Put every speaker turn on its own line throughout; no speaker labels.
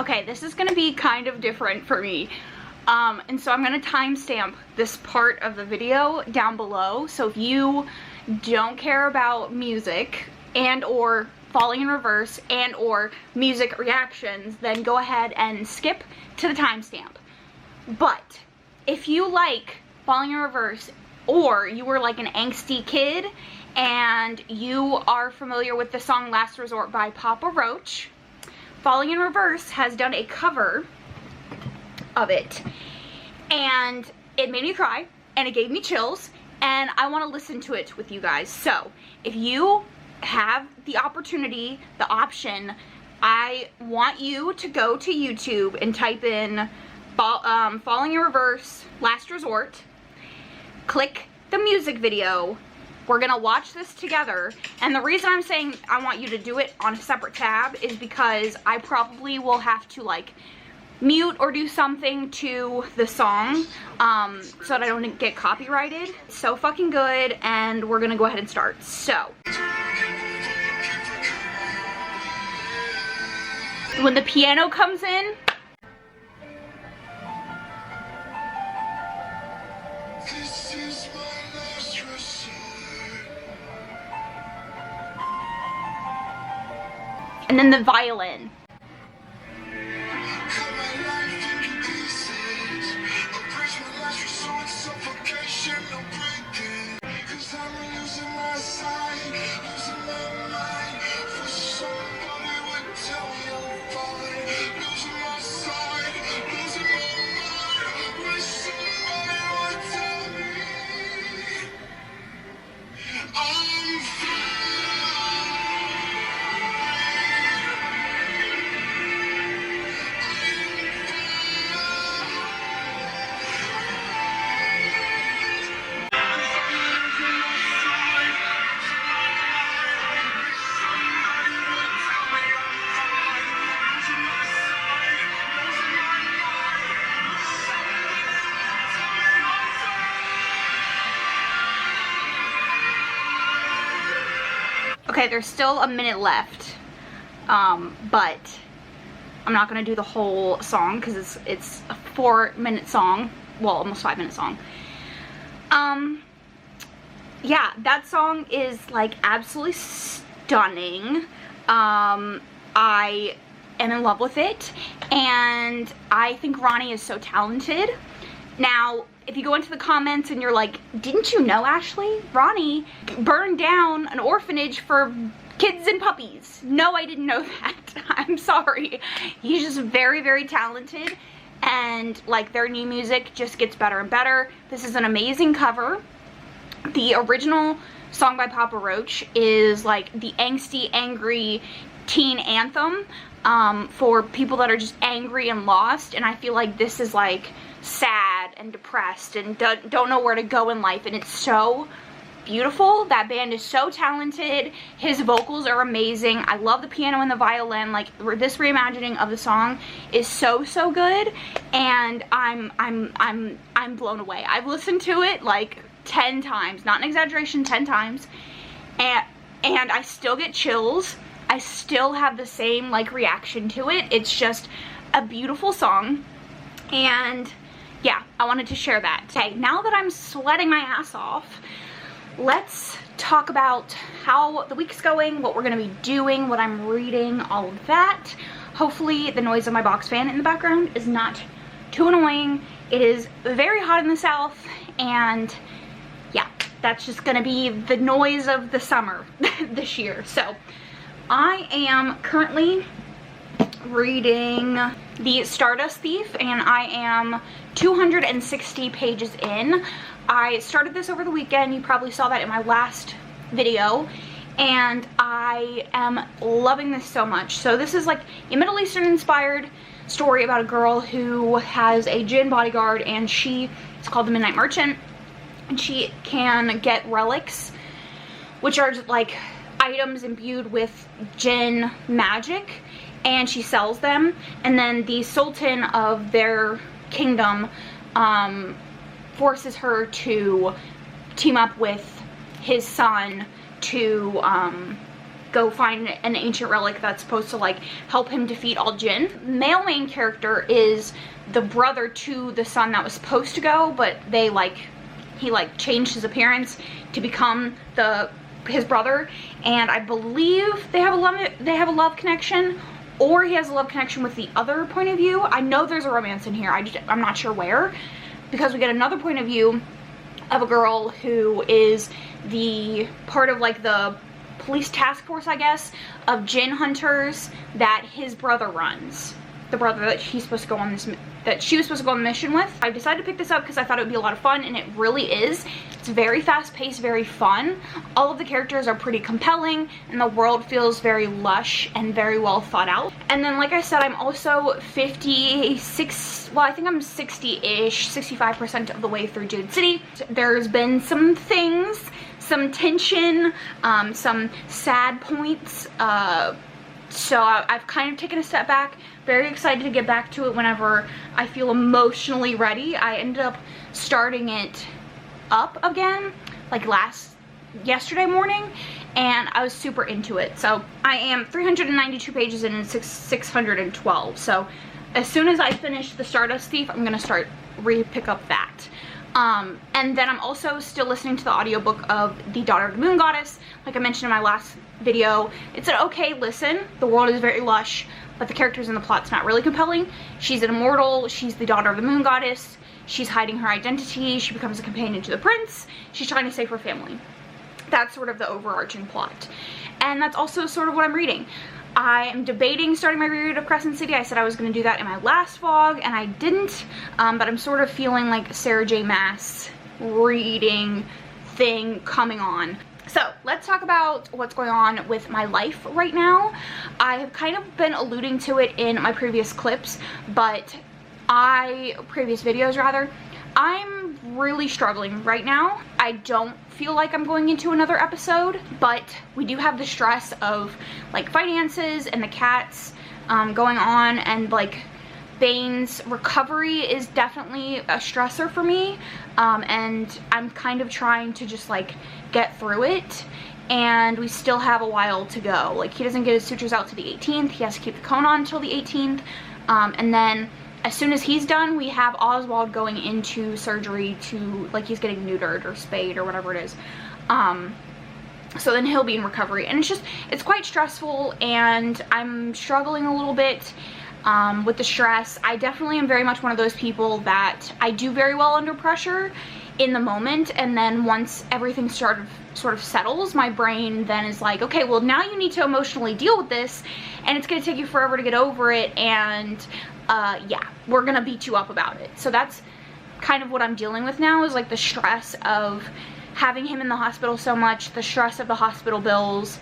Okay, this is gonna be kind of different for me. And so I'm gonna timestamp this part of the video down below. So if you don't care about music and or Falling in Reverse and or music reactions, then go ahead and skip to the timestamp. But if you like Falling in Reverse, or you were like an angsty kid and you are familiar with the song Last Resort by Papa Roach, Falling in Reverse has done a cover of it, and it made me cry and it gave me chills, and I want to listen to it with you guys. So if you have the opportunity, the option, I want you to go to YouTube and type in Falling in Reverse Last Resort, click the music video. We're gonna watch this together, and the reason I'm saying I want you to do it on a separate tab is because I probably will have to like mute or do something to the song so that I don't get copyrighted. It's so fucking good, and we're gonna go ahead and start. So when the piano comes in,
this is my last resort.
and then the violin.
Cut my life into pieces. Appraise my last resort, suffocation, no breathing. 'Cause I'm losing my sight, losing my mind. For somebody would tell me I'm fine. Losing my sight, losing my mind. Wish somebody would tell me I'm fine.
Okay, there's still a minute left, but I'm not gonna do the whole song because it's a 4-minute song, well, almost 5-minute song. Yeah, that song is like absolutely stunning. I am in love with it, and I think Ronnie is so talented. Now, if you go into the comments and you're like, didn't you know, Ashley? Ronnie burned down an orphanage for kids and puppies. No, I didn't know that. I'm sorry. He's just very, very talented, and like their new music just gets better and better. This is an amazing cover. The original song by Papa Roach is like the angsty, angry teen anthem for people that are just angry and lost, and I feel like this is like sad and depressed and don't know where to go in life, and it's so beautiful. That band is so talented. His vocals are amazing. I love the piano and the violin. Like, this reimagining of the song is so good, and I'm blown away. I've listened to it like 10 times, not an exaggeration, 10 times, and I still get chills. I still have the same like reaction to it. It's just a beautiful song, and yeah, I wanted to share that. Okay, now that I'm sweating my ass off, let's talk about how the week's going, what we're gonna be doing, what I'm reading, all of that. Hopefully the noise of my box fan in the background is not too annoying. It is very hot in the south, and yeah, that's just gonna be the noise of the summer this year. So I am currently reading The Stardust Thief, and I am 260 pages in. I started this over the weekend. You probably saw that in my last video, and I am loving this so much. So this is like a Middle Eastern inspired story about a girl who has a jinn bodyguard, and it's called the Midnight Merchant, and she can get relics, which are like items imbued with jinn magic, and she sells them, and then the sultan of their kingdom forces her to team up with his son to go find an ancient relic that's supposed to like help him defeat all Jinn. Male main character is the brother to the son that was supposed to go, but he like changed his appearance to become his brother, and I believe they have a love connection, or he has a love connection with the other point of view. I know there's a romance in here, I'm not sure where, because we get another point of view of a girl who is the part of like the police task force, I guess, of Jinn hunters that his brother runs. The brother that she was supposed to go on the mission with. I decided to pick this up because I thought it would be a lot of fun, and it really is. It's very fast paced, very fun. All of the characters are pretty compelling, and the world feels very lush and very well thought out. And then, like I said, I'm also 56, well, I think I'm 60-ish, 65% of the way through Jade City. There's been some things, some tension, some sad points, so I've kind of taken a step back. Very excited to get back to it whenever I feel emotionally ready. I ended up starting it up again like yesterday morning, and I was super into it. So I am 392 pages in and 612. So as soon as I finish the Stardust Thief, I'm gonna start pick up that. And then I'm also still listening to the audiobook of The Daughter of the Moon Goddess. Like I mentioned in my last video, it's an okay listen. The world is very lush, but the characters and the plot's not really compelling. She's an immortal, she's the daughter of the Moon Goddess, she's hiding her identity, she becomes a companion to the prince, she's trying to save her family. That's sort of the overarching plot. And that's also sort of what I'm reading. I am debating starting my reread of Crescent City. I said I was going to do that in my last vlog, and I didn't, but I'm sort of feeling like Sarah J. Maas reading thing coming on. So let's talk about what's going on with my life right now. I have kind of been alluding to it in my previous clips, but previous videos rather. I'm really struggling right now. I don't feel like I'm going into another episode, but we do have the stress of like finances and the cats going on, and like Bane's recovery is definitely a stressor for me, and I'm kind of trying to just like get through it, and we still have a while to go. Like, he doesn't get his sutures out to the 18th. He has to keep the cone on until the 18th, and then as soon as he's done, we have Oswald going into surgery to, like, he's getting neutered or spayed or whatever it is. So then he'll be in recovery, and it's quite stressful, and I'm struggling a little bit with the stress. I definitely am very much one of those people that I do very well under pressure in the moment, and then once everything sort of settles, my brain then is like, okay, well, now you need to emotionally deal with this, and it's gonna take you forever to get over it, and yeah, we're gonna beat you up about it. So that's kind of what I'm dealing with now, is like the stress of having him in the hospital so much, the stress of the hospital bills.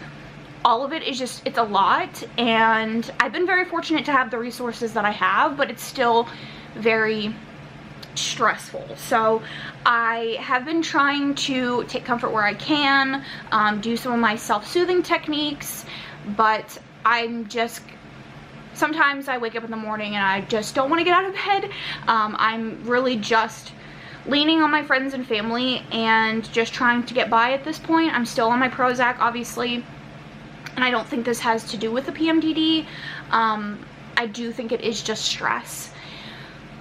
All of it is just, it's a lot, and I've been very fortunate to have the resources that I have, but it's still very stressful. So I have been trying to take comfort where I can, do some of my self-soothing techniques, but sometimes I wake up in the morning and I just don't want to get out of bed. I'm really just leaning on my friends and family and just trying to get by at this point. I'm still on my Prozac, obviously, and I don't think this has to do with the PMDD. I do think it is just stress,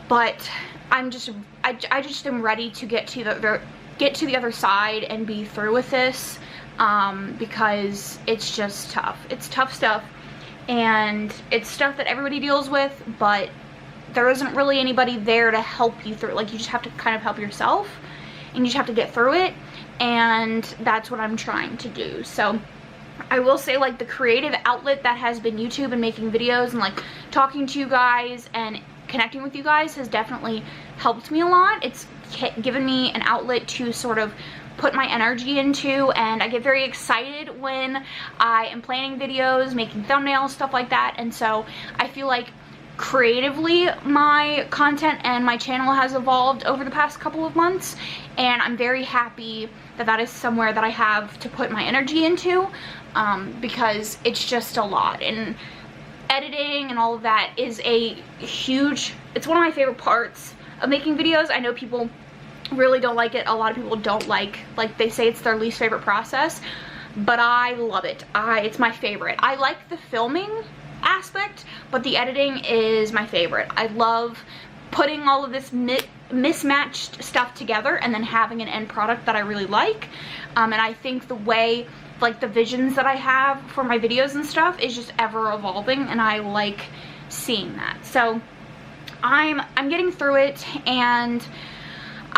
but I just am ready to get to the other side and be through with this, because it's just tough. It's tough stuff, and it's stuff that everybody deals with, but there isn't really anybody there to help you through. Like, you just have to kind of help yourself, and you just have to get through it, and that's what I'm trying to do. So I will say, like, the creative outlet that has been YouTube and making videos and like talking to you guys and connecting with you guys has definitely helped me a lot. It's given me an outlet to sort of put my energy into, and I get very excited when I am planning videos, making thumbnails, stuff like that. And so I feel like creatively my content and my channel has evolved over the past couple of months, and I'm very happy that that is somewhere that I have to put my energy into, because it's just a lot, and editing and all of that is it's one of my favorite parts of making videos. I know people really don't like it. A lot of people don't like they say it's their least favorite process, but I love it. It's my favorite. I like the filming aspect, but the editing is my favorite. I love putting all of this mismatched stuff together and then having an end product that I really like. And I think the way, like, the visions that I have for my videos and stuff is just ever evolving, and I like seeing that. So I'm getting through it, and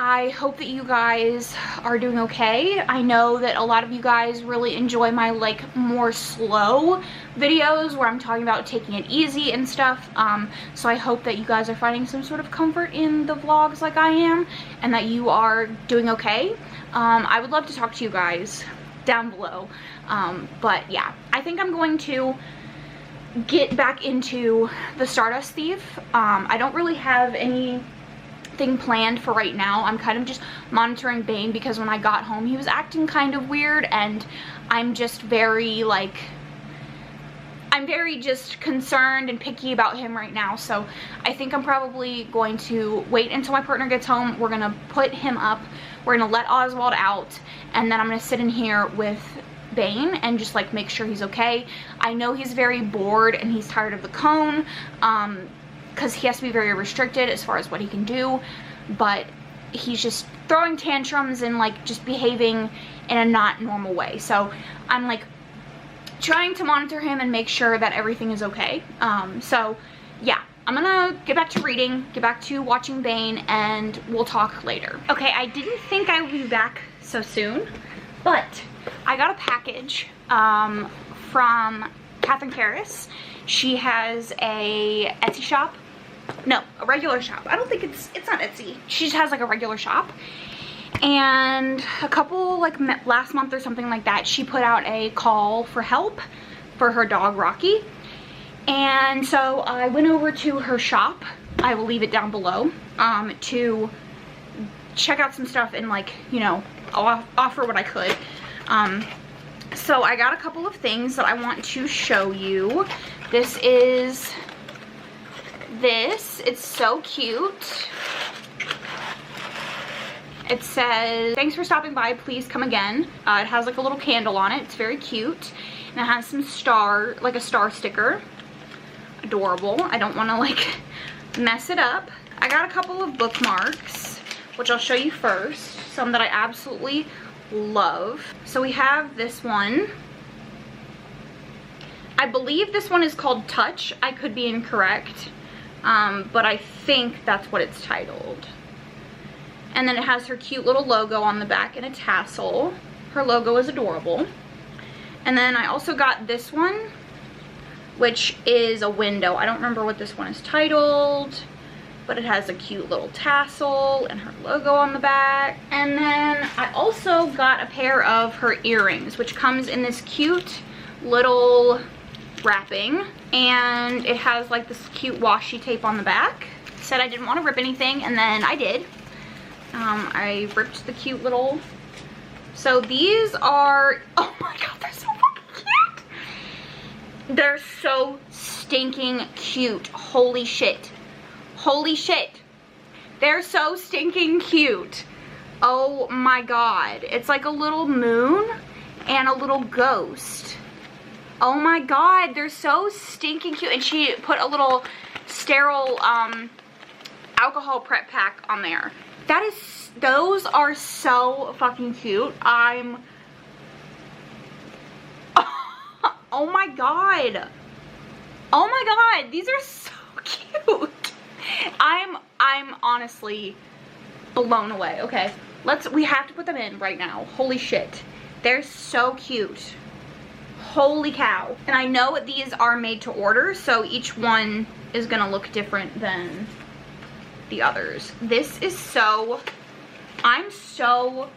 I hope that you guys are doing okay. I know that a lot of you guys really enjoy my, like, more slow videos where I'm talking about taking it easy and stuff. So I hope that you guys are finding some sort of comfort in the vlogs like I am, and that you are doing okay. I would love to talk to you guys down below. But yeah, I think I'm going to get back into the Stardust Thief. I don't really have anything planned for right now. I'm kind of just monitoring Bane because when I got home he was acting kind of weird, and I'm just very, like, I'm very just concerned and picky about him right now. So I think I'm probably going to wait until my partner gets home. We're gonna put him up, we're gonna let Oswald out, and then I'm gonna sit in here with Bane and just, like, make sure he's okay. I know he's very bored and he's tired of the cone, because he has to be very restricted as far as what he can do, but he's just throwing tantrums and, like, just behaving in a not normal way. So I'm, like, trying to monitor him and make sure that everything is okay. So yeah, I'm gonna get back to reading, get back to watching Bane, and we'll talk later. Okay, I didn't think I would be back so soon, but I got a package from Catherine Karras. She has a Etsy shop. No, a regular shop. I don't think it's not Etsy. She just has, like, a regular shop. And a couple, like, last month or something like that, she put out a call for help for her dog Rocky. And so I went over to her shop, I will leave it down below, to check out some stuff and, like, you know, offer what I could. So I got a couple of things that I want to show you. This is this. It's so cute. It says, "Thanks for stopping by, please come again." It has, like, a little candle on it. It's very cute. And it has some like a star sticker. Adorable. I don't want to, like, mess it up. I got a couple of bookmarks, which I'll show you first. Some that I absolutely love. So we have this one. I believe this one is called Touch. I could be incorrect, but I think that's what it's titled. And then it has her cute little logo on the back and a tassel. Her logo is adorable. And then I also got this one, which is a window. I don't remember what this one is titled, but it has a cute little tassel and her logo on the back. And then I also got a pair of her earrings, which comes in this cute little wrapping. And it has, like, this cute washi tape on the back. Said I didn't want to rip anything, and then I did. I ripped the cute little, so these are, oh my god, they're so fucking cute. They're so stinking cute. Holy shit. Holy shit. They're so stinking cute. Oh my god. It's like a little moon and a little ghost. Oh my god, they're so stinking cute. And she put a little sterile alcohol prep pack on there. Those are so fucking cute. Oh my god. Oh my god, these are so cute. I'm honestly blown away. Okay, we have to put them in right now. Holy shit. They're so cute. Holy cow. And I know these are made to order, so each one is gonna look different than the others. This is so, I'm so,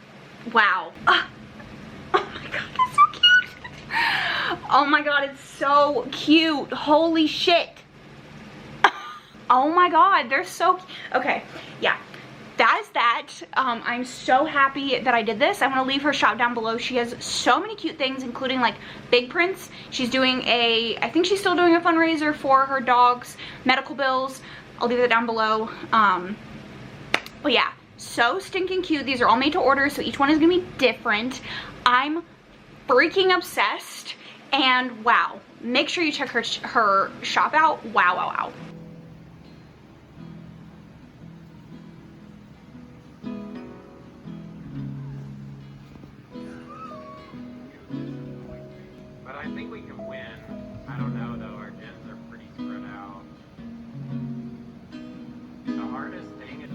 wow. Oh my god, that's so cute. Oh my god, it's so cute. Holy shit. Oh my god, they're so cute. Okay, yeah, that is that. I'm so happy that I did this. I'm gonna leave her shop down below. She has so many cute things, including, like, big prints. She's doing I think she's still doing a fundraiser for her dog's medical bills. I'll leave it down below. But yeah, so stinking cute. These are all made to order, so each one is gonna be different. I'm freaking obsessed, and wow, make sure you check her shop out. Wow, wow, wow.
But I think we can win. I don't know though, our gens are pretty spread out. The hardest thing is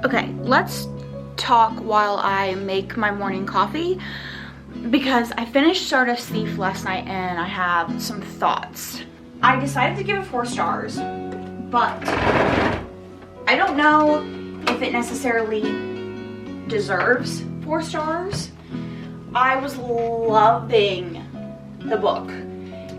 Okay, let's talk while I make my morning coffee, because I finished Stardust Thief last night and I have some thoughts. I decided to give it 4 stars, but I don't know if it necessarily deserves 4 stars. I was loving the book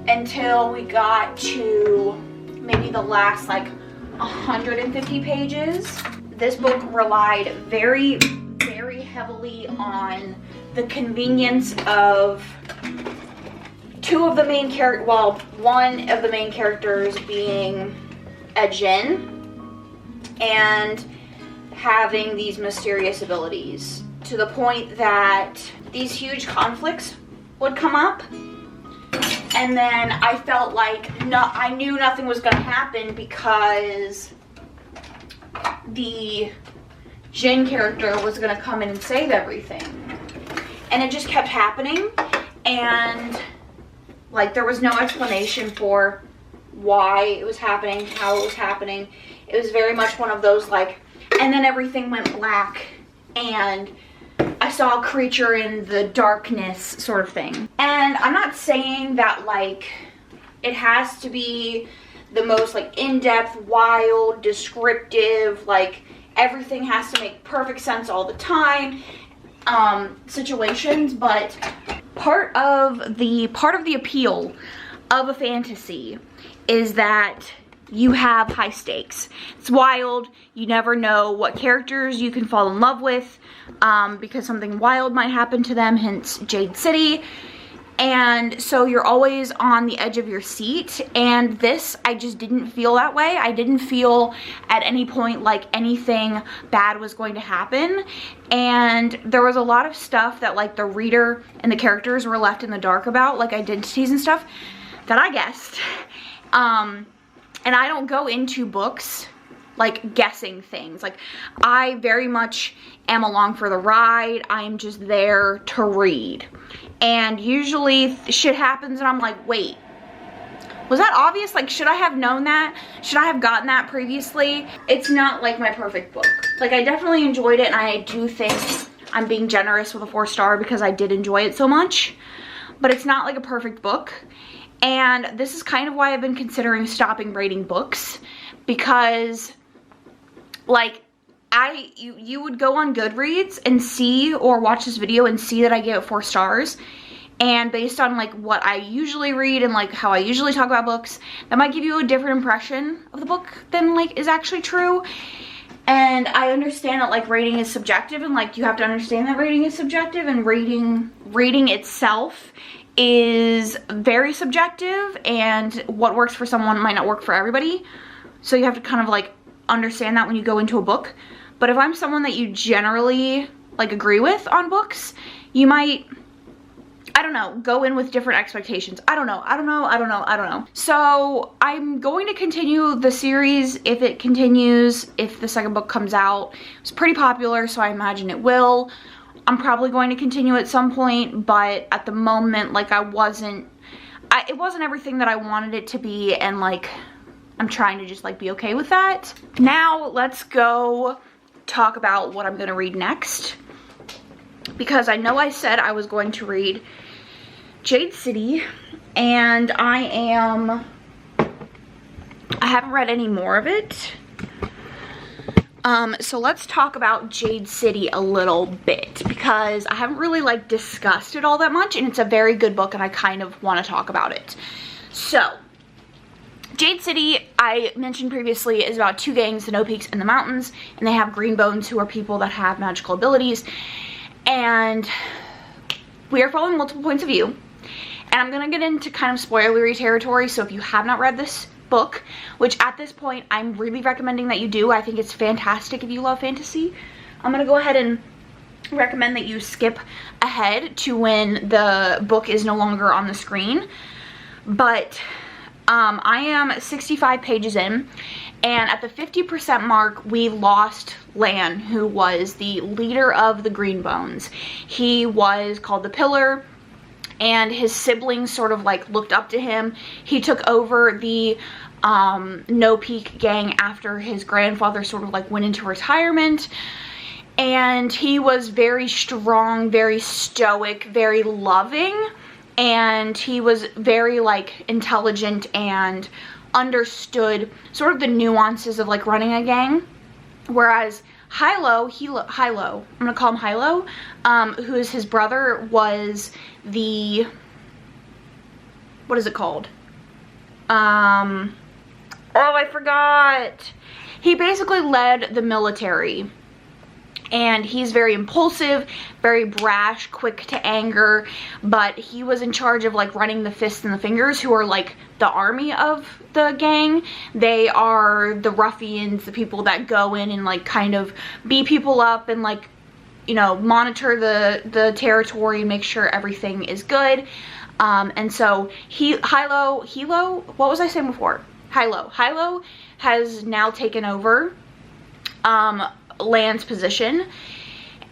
until we got to maybe the last like 150 pages. This book relied very, very heavily on the convenience of one of the main characters being a djinn and having these mysterious abilities, to the point that these huge conflicts would come up, and then I felt like I knew nothing was going to happen because the djinn character was going to come in and save everything. And it just kept happening, and like there was no explanation for why it was happening, how it was happening. It was very much one of those like, and then everything went black and I saw a creature in the darkness sort of thing. And I'm not saying that like it has to be the most like in-depth, wild, descriptive, like everything has to make perfect sense all the time situations, but part of the appeal of a fantasy is that you have high stakes. It's wild. You never know what characters you can fall in love with because something wild might happen to them, hence Jade City. And so you're always on the edge of your seat, and this, I just didn't feel that way. I didn't feel at any point like anything bad was going to happen, and there was a lot of stuff that like the reader and the characters were left in the dark about, like identities and stuff that I guessed. And I don't go into books like guessing things. Like I very much am along for the ride. I'm just there to read. And usually shit happens and I'm like, wait, was that obvious? Like, should I have known that? Should I have gotten that previously? It's not like my perfect book. Like, I definitely enjoyed it, and I do think I'm being generous with a 4-star because I did enjoy it so much. But it's not like a perfect book. And this is kind of why I've been considering stopping rating books, because like you would go on Goodreads and see, or watch this video and see that I gave it 4 stars, and based on like what I usually read and like how I usually talk about books, that might give you a different impression of the book than like is actually true. And I understand that like rating is subjective, and like you have to understand that rating is subjective, and rating itself is very subjective, and what works for someone might not work for everybody. So you have to kind of like understand that when you go into a book. But if I'm someone that you generally like agree with on books, you might I don't know, go in with different expectations. I don't know. So I'm going to continue the series if it continues, if the second book comes out. It's pretty popular, so I imagine it will. I'm probably going to continue at some point, but at the moment, like, it wasn't everything that I wanted it to be, and like, I'm trying to just like be okay with that. Now let's go talk about what I'm gonna read next, because I know I said I was going to read Jade City, and I haven't read any more of it. So let's talk about Jade City a little bit, because I haven't really like discussed it all that much, and it's a very good book and I kind of want to talk about it. So Jade City, I mentioned previously, is about two gangs, the No Peaks and the Mountains, and they have green bones who are people that have magical abilities, and we are following multiple points of view, and I'm gonna get into kind of spoilery territory, so if you have not read this book, which at this point I'm really recommending that you do, I think it's fantastic if you love fantasy, I'm gonna go ahead and recommend that you skip ahead to when the book is no longer on the screen. But I am 65 pages in, and at the 50% mark we lost Lan, who was the leader of the Green Bones. He was called the Pillar, and his siblings sort of like looked up to him. He took over the No Peak gang after his grandfather sort of like went into retirement, and he was very strong, very stoic, very loving, and he was very like intelligent and understood sort of the nuances of like running a gang. Whereas Hilo, I'm gonna call him Hilo, who is his brother, was the, what is it called? Oh, I forgot. He basically led the military, and he's very impulsive, very brash, quick to anger, but he was in charge of like running the fists and the fingers, who are like the army of the gang. They are the ruffians, the people that go in and like kind of beat people up and like, you know, monitor the territory, make sure everything is good. And so Hilo, what was I saying before? Hilo has now taken over Lan's position,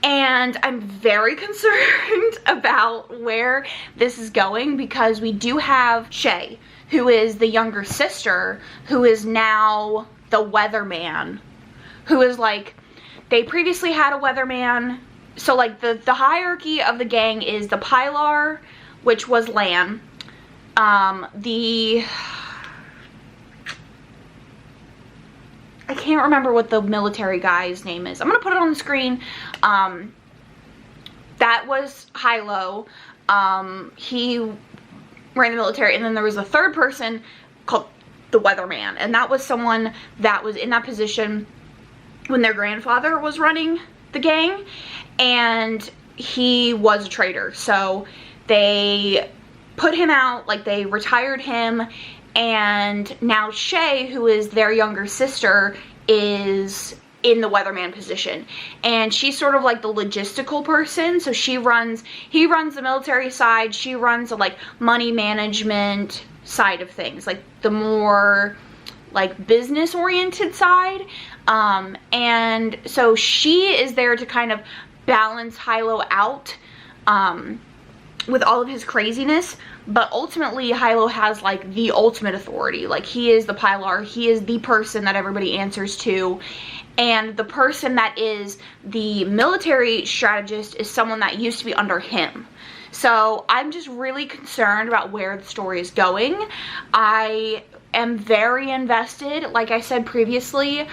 and I'm very concerned about where this is going, because we do have Shay, who is the younger sister, who is now the weatherman, who is like, they previously had a weatherman. So like the hierarchy of the gang is the Pilar, which was Lan, I can't remember what the military guy's name is. I'm gonna put it on the screen. That was Hilo. He ran the military, and then there was a third person called the weatherman, and that was someone that was in that position when their grandfather was running the gang, and he was a traitor. So they put him out, like they retired him, and now Shay, who is their younger sister, is in the weatherman position, and she's sort of like the logistical person. So he runs the military side, she runs the like money management side of things, like the more like business oriented side, and so she is there to kind of balance Hilo out with all of his craziness. But ultimately Hilo has like the ultimate authority. Like, he is the Pilar, he is the person that everybody answers to, and the person that is the military strategist is someone that used to be under him. So I'm just really concerned about where the story is going. I am very invested. Like I said previously,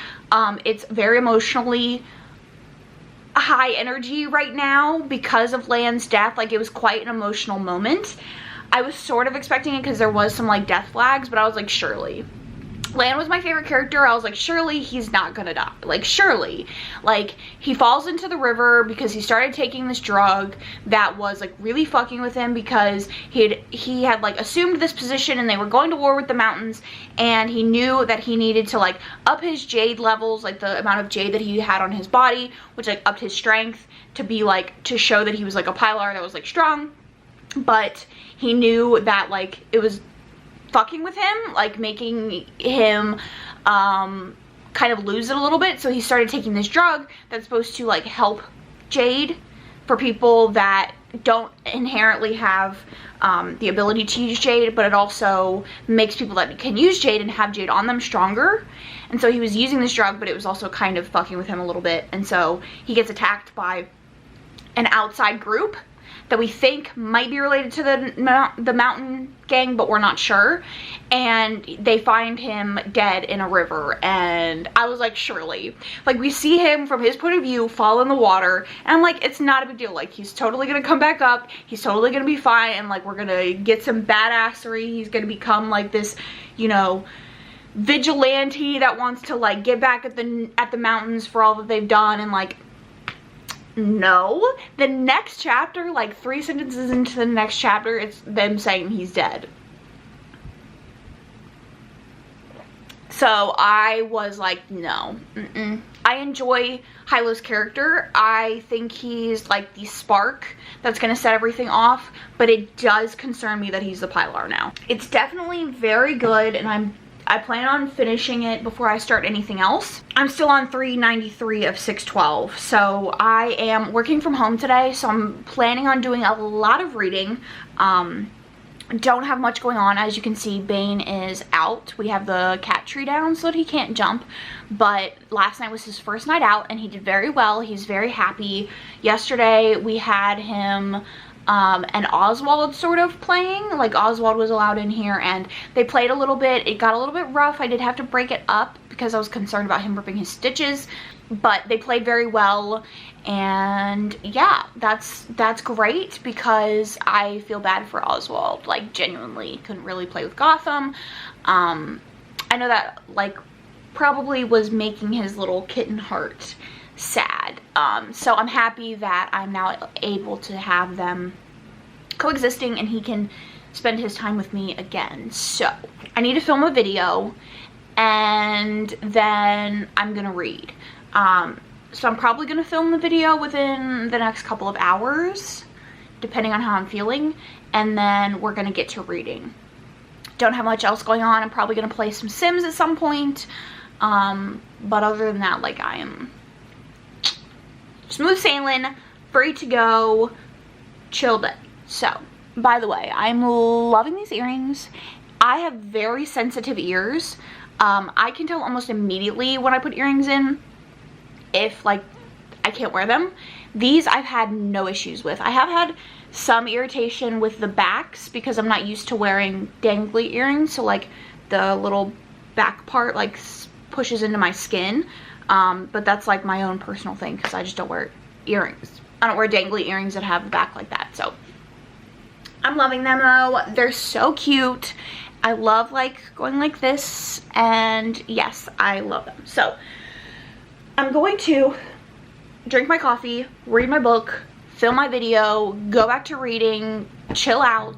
it's very emotionally high energy right now because of Lan's death. Like, it was quite an emotional moment. I was sort of expecting it because there was some like death flags, but I was like, surely. Lan was my favorite character. I was like, surely he's not gonna die. Like, surely. Like, he falls into the river because he started taking this drug that was like really fucking with him, because he had like assumed this position and they were going to war with the mountains, and he knew that he needed to like up his jade levels, like the amount of jade that he had on his body, which like upped his strength to be like, to show that he was like a Pilar that was like strong. but he knew that like it was fucking with him, like making him kind of lose it a little bit. So he started taking this drug that's supposed to like help Jade, for people that don't inherently have the ability to use Jade, but it also makes people that can use Jade and have Jade on them stronger. And so he was using this drug, but it was also kind of fucking with him a little bit. And so he gets attacked by an outside group that we think might be related to the mountain gang, but we're not sure. And they find him dead in a river. And I was like, surely. Like, we see him from his point of view fall in the water. And I'm like, it's not a big deal. Like, he's totally gonna come back up. He's totally gonna be fine. And like, we're gonna get some badassery. He's gonna become like this, you know, vigilante that wants to like get back at the mountains for all that they've done. And like, no. The next chapter, like 3 sentences into the next chapter, it's them saying he's dead. So I was like, no. I enjoy Hylo's character. I think he's like the spark that's gonna set everything off, but it does concern me that he's the Pilar now. It's definitely very good, and I plan on finishing it before I start anything else. I'm still on 393 of 612, so I am working from home today, so I'm planning on doing a lot of reading. Don't have much going on. As you can see, Bane is out. We have the cat tree down so that he can't jump, but last night was his first night out and he did very well. He's very happy. Yesterday we had him and Oswald sort of playing. Like, Oswald was allowed in here and they played a little bit. It got a little bit rough. I did have to break it up because I was concerned about him ripping his stitches, but they played very well. And yeah, that's great because I feel bad for Oswald. Like, genuinely couldn't really play with Gotham. I know that like probably was making his little kitten heart sad. So I'm happy that I'm now able to have them coexisting and he can spend his time with me again. So I need to film a video and then I'm gonna read. So I'm probably gonna film the video within the next couple of hours, depending on how I'm feeling, and then we're gonna get to reading. Don't have much else going on. I'm probably gonna play some Sims at some point, but other than that, like, I am smooth sailing, free to go, chill day. So, by the way, I'm loving these earrings. I have very sensitive ears. I can tell almost immediately when I put earrings in if like I can't wear them. These I've had no issues with. I have had some irritation with the backs because I'm not used to wearing dangly earrings, so like the little back part like pushes into my skin, but that's like my own personal thing because I just don't wear earrings. I don't wear dangly earrings that have the back like that. So I'm loving them though. They're so cute. I love like going like this, and yes, I love them. So I'm going to drink my coffee, read my book, film my video, go back to reading, chill out.